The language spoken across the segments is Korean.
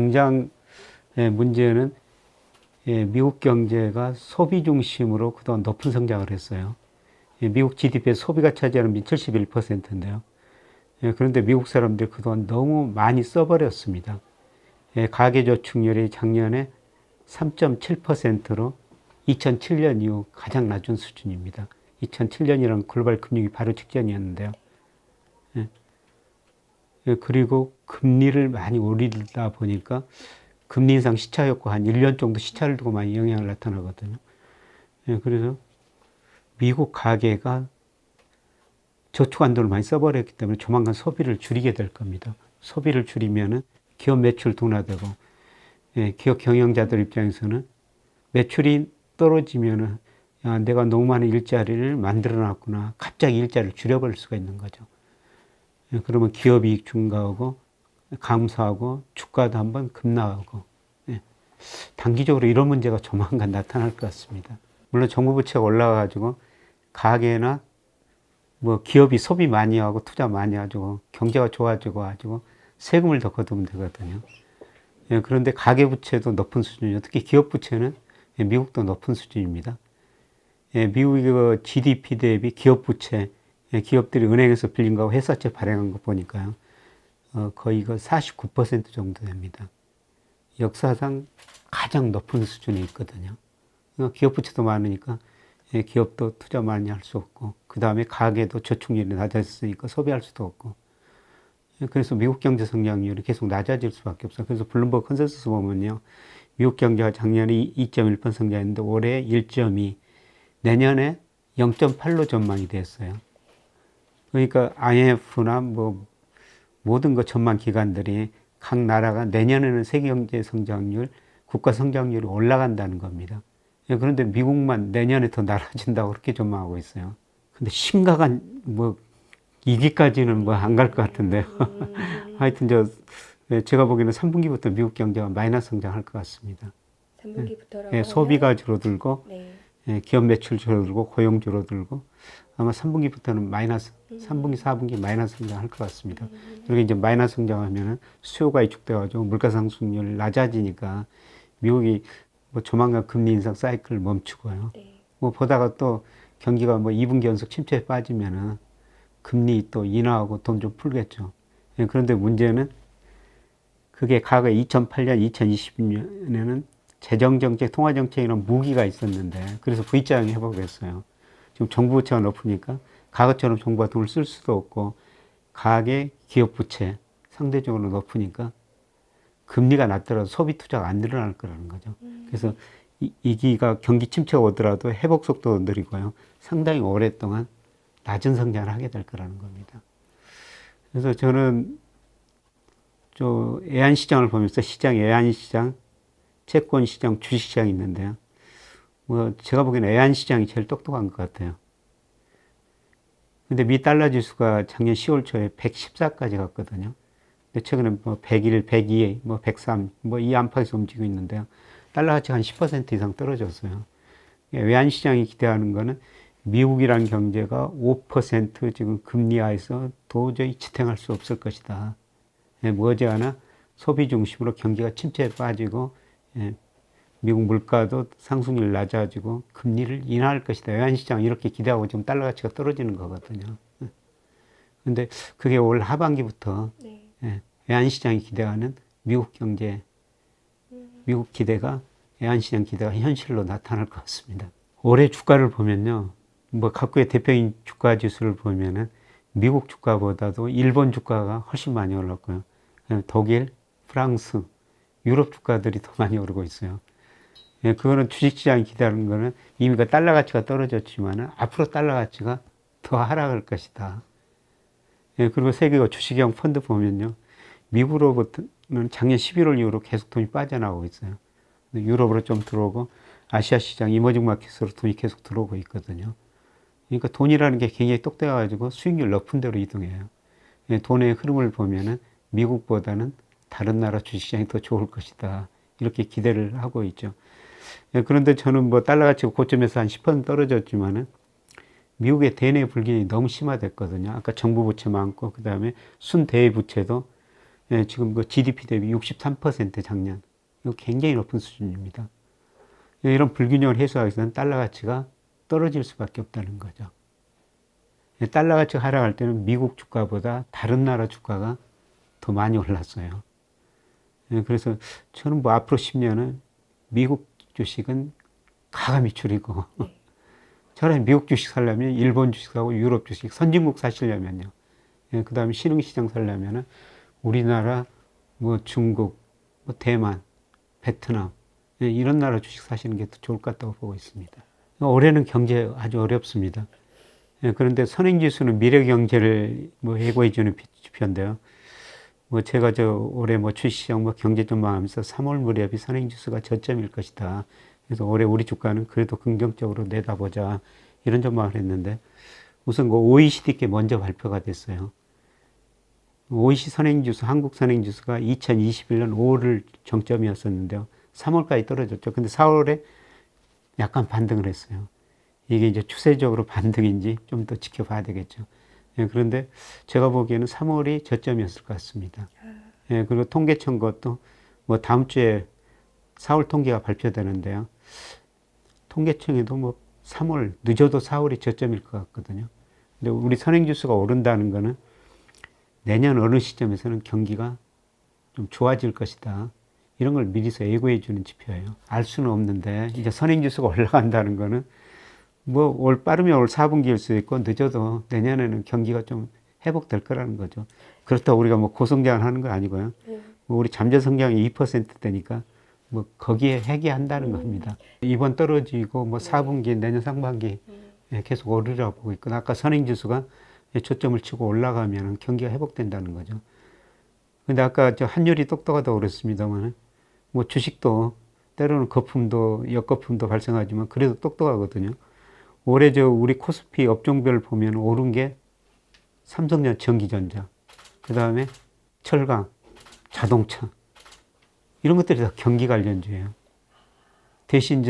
당장의 문제는 미국 경제가 소비 중심으로 그동안 높은 성장을 했어요. 미국 GDP의 소비가 차지하는 71%인데요. 그런데 미국 사람들이 그동안 너무 많이 써버렸습니다. 가계저축률이 작년에 3.7%로 2007년 이후 가장 낮은 수준입니다. 2007년이란 글로벌 금융이 바로 직전이었는데요. 그리고 금리를 많이 올리다 보니까 금리 인상 시차 효과 한 1년 정도 시차를 두고 많이 영향을 나타나거든요. 그래서 미국 가계가 저축한 돈을 많이 써버렸기 때문에 조만간 소비를 줄이게 될 겁니다. 소비를 줄이면은 기업 매출 둔화되고, 기업 경영자들 입장에서는 매출이 떨어지면은 야, 내가 너무 많은 일자리를 만들어 놨구나. 갑자기 일자리를 줄여버릴 수가 있는 거죠. 그러면 기업 이익 증가하고, 감소하고, 주가도 한번 급락하고, 단기적으로 이런 문제가 조만간 나타날 것 같습니다. 물론 정부 부채가 올라가가지고, 가계나 뭐 기업이 소비 많이 하고 투자 많이 하고 경제가 좋아지고 가지고 세금을 더 거두면 되거든요. 그런데 가계 부채도 높은 수준이죠. 특히 기업 부채는 미국도 높은 수준입니다. 미국의 GDP 대비 기업 부채, 기업들이 은행에서 빌린 거하고 회사채 발행한 거 보니까요. 거의 49% 정도 됩니다. 역사상 가장 높은 수준이 있거든요. 기업 부채도 많으니까 기업도 투자 많이 할 수 없고, 그 다음에 가계도 저축률이 낮아졌으니까 소비할 수도 없고, 그래서 미국 경제 성장률이 계속 낮아질 수밖에 없어요. 그래서 블룸버그 컨센서스 보면요, 미국 경제가 작년에 2.1% 성장했는데 올해 1.2, 내년에 0.8로 전망이 됐어요. 그러니까 IMF나 뭐 모든 그 전망 기관들이 각 나라가 내년에는 세계 경제 성장률, 국가 성장률이 올라간다는 겁니다. 그런데 미국만 내년에 더 나아진다고 그렇게 전망하고 있어요. 근데 심각한 뭐 2기까지는 뭐 안 갈 것 같은데요. 하여튼 제가 보기에는 3분기부터 미국 경제가 마이너스 성장할 것 같습니다. 3분기부터라고 소비가 줄어들고, 네. 기업 매출 줄어들고, 고용 줄어들고, 아마 3분기부터는 마이너스, 3분기, 4분기 마이너스 성장할 것 같습니다. 그리고 이제 마이너스 성장하면은 수요가 위축돼가지고 물가 상승률이 낮아지니까 미국이 뭐 조만간 금리 인상 사이클을 멈추고요. 네. 뭐 보다가 또 경기가 뭐 2분기 연속 침체에 빠지면은 금리 또 인하하고 돈 좀 풀겠죠. 그런데 문제는 그게 과거 2008년, 2020년에는 재정정책, 통화정책이라는 무기가 있었는데, 그래서 V자형이 회복했어요. 지금 정부 부채가 높으니까 과거처럼 정부가 돈을 쓸 수도 없고, 가계 기업 부채 상대적으로 높으니까 금리가 낮더라도 소비 투자가 안 늘어날 거라는 거죠. 그래서 이 기가 경기 침체가 오더라도 회복 속도가 느리고요. 상당히 오랫동안 낮은 성장을 하게 될 거라는 겁니다. 그래서 저는 애한시장을 보면서 애한시장, 채권시장, 주식시장이 있는데요. 뭐 제가 보기에는 애한시장이 제일 똑똑한 것 같아요. 근데 미 달러 지수가 작년 10월 초에 114까지 갔거든요. 근데 최근에 뭐 101, 102, 뭐 103, 뭐 이 안팎에서 움직이고 있는데요. 달러 가치가 한 10% 이상 떨어졌어요. 외환시장이 기대하는 거는 미국이란 경제가 5% 지금 금리하에서 도저히 지탱할 수 없을 것이다. 머지않아 소비 중심으로 경기가 침체에 빠지고, 미국 물가도 상승률 낮아지고 금리를 인하할 것이다. 외환시장 이렇게 기대하고 지금 달러 가치가 떨어지는 거거든요. 근데 그게 올 하반기부터 네. 외환시장이 기대하는 미국 경제, 미국 기대가, 외환시장 기대가 현실로 나타날 것 같습니다. 올해 주가를 보면요, 뭐 각국의 대표인 주가 지수를 보면은 미국 주가보다도 일본 주가가 훨씬 많이 올랐고요. 독일, 프랑스, 유럽 주가들이 더 많이 오르고 있어요. 그거는 주식시장이 기대하는 거는 이미 그 달러 가치가 떨어졌지만 앞으로 달러 가치가 더 하락할 것이다. 그리고 세계가 주식형 펀드 보면요, 미국으로부터는 작년 11월 이후로 계속 돈이 빠져나오고 있어요. 유럽으로 좀 들어오고 아시아 시장, 이머징 마켓으로 돈이 계속 들어오고 있거든요. 그러니까 돈이라는 게 굉장히 똑똑해가지고 수익률 높은 데로 이동해요. 돈의 흐름을 보면은 미국보다는 다른 나라 주식시장이 더 좋을 것이다. 이렇게 기대를 하고 있죠. 그런데 저는 뭐 달러 가치가 고점에서 한 10% 떨어졌지만은 미국의 대내 불균형이 너무 심화됐거든요. 아까 정부 부채 많고, 그 다음에 순대외 부채도 예, 지금 그 GDP 대비 63% 작년. 이거 굉장히 높은 수준입니다. 예, 이런 불균형을 해소하기 위해서는 달러 가치가 떨어질 수밖에 없다는 거죠. 예, 달러 가치가 하락할 때는 미국 주가보다 다른 나라 주가가 더 많이 올랐어요. 예, 그래서 저는 뭐 앞으로 10년은 미국 주식은 가감히 줄이고 차라리 미국 주식 살려면 일본 주식 사고 유럽 주식 선진국 사시려면요. 예, 그 다음에 신흥시장 살려면은 우리나라, 뭐 중국, 뭐 대만, 베트남 예, 이런 나라 주식 사시는 게 더 좋을 것 같다고 보고 있습니다. 올해는 경제 아주 어렵습니다. 예, 그런데 선행지수는 미래 경제를 뭐 예고해주는 지표인데요. 뭐 제가 올해 뭐 주식시장 뭐 경제 전망하면서 3월 무렵이 선행지수가 저점일 것이다. 그래서 올해 우리 주가는 그래도 긍정적으로 내다보자 이런 전망을 했는데 우선 그 OECD께 먼저 발표가 됐어요. OECD 선행지수, 한국 선행지수가 2021년 5월 정점이었었는데요. 3월까지 떨어졌죠. 근데 4월에 약간 반등을 했어요. 이게 이제 추세적으로 반등인지 좀 더 지켜봐야 되겠죠. 예, 그런데 제가 보기에는 3월이 저점이었을 것 같습니다. 예, 그리고 통계청 것도 뭐 다음 주에 4월 통계가 발표되는데요. 통계청에도 뭐 3월, 늦어도 4월이 저점일 것 같거든요. 근데 우리 선행지수가 오른다는 거는 내년 어느 시점에서는 경기가 좀 좋아질 것이다. 이런 걸 미리서 예고해 주는 지표예요. 알 수는 없는데 이제 선행지수가 올라간다는 거는 뭐 올 빠르면 올 4분기일 수도 있고 늦어도 내년에는 경기가 좀 회복될 거라는 거죠. 그렇다고 우리가 뭐 고성장을 하는 건 아니고요. 뭐 우리 잠재 성장이 2%대니까 뭐 거기에 회귀한다는 겁니다. 이번 떨어지고 뭐 4분기 내년 상반기 계속 오르라고 보고 있고 아까 선행지수가 초점을 치고 올라가면 경기가 회복된다는 거죠. 근데 아까 저 환율이 똑똑하다고 그랬습니다만 뭐 주식도 때로는 거품도 역거품도 발생하지만 그래도 똑똑하거든요. 올해 우리 코스피 업종별 보면 오른 게 삼성전 전기전자, 그 다음에 철강, 자동차 이런 것들이 다 경기 관련주예요. 대신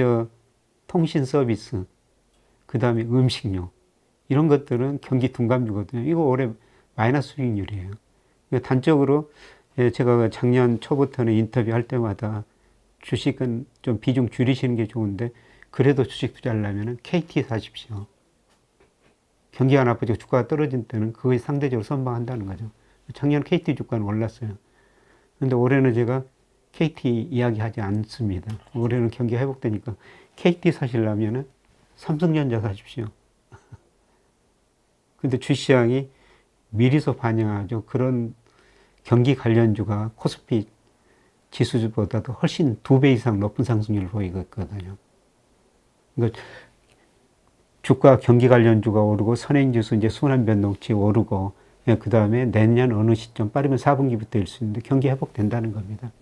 통신 서비스, 그 다음에 음식료 이런 것들은 경기 둔감주거든요. 이거 올해 마이너스 수익률이에요. 단적으로 제가 작년 초부터는 인터뷰 할 때마다 주식은 좀 비중 줄이시는 게 좋은데 그래도 주식 투자를 하면 KT 사십시오. 경기가 나쁘고 주가가 떨어진 때는 그거에 상대적으로 선방한다는 거죠. 작년 KT 주가는 올랐어요. 그런데 올해는 제가 KT 이야기하지 않습니다. 올해는 경기가 회복되니까 KT 사시려면 삼성전자 사십시오. 근데 주시장이 미리서 반영하죠. 그런 경기 관련주가 코스피 지수보다도 훨씬 2배 이상 높은 상승률을 보이고 있거든요. 그러니까 주가 경기 관련주가 오르고 선행지수 이제 순환 변동치 오르고 그 다음에 내년 어느 시점 빠르면 4분기부터일 수 있는데 경기 회복된다는 겁니다.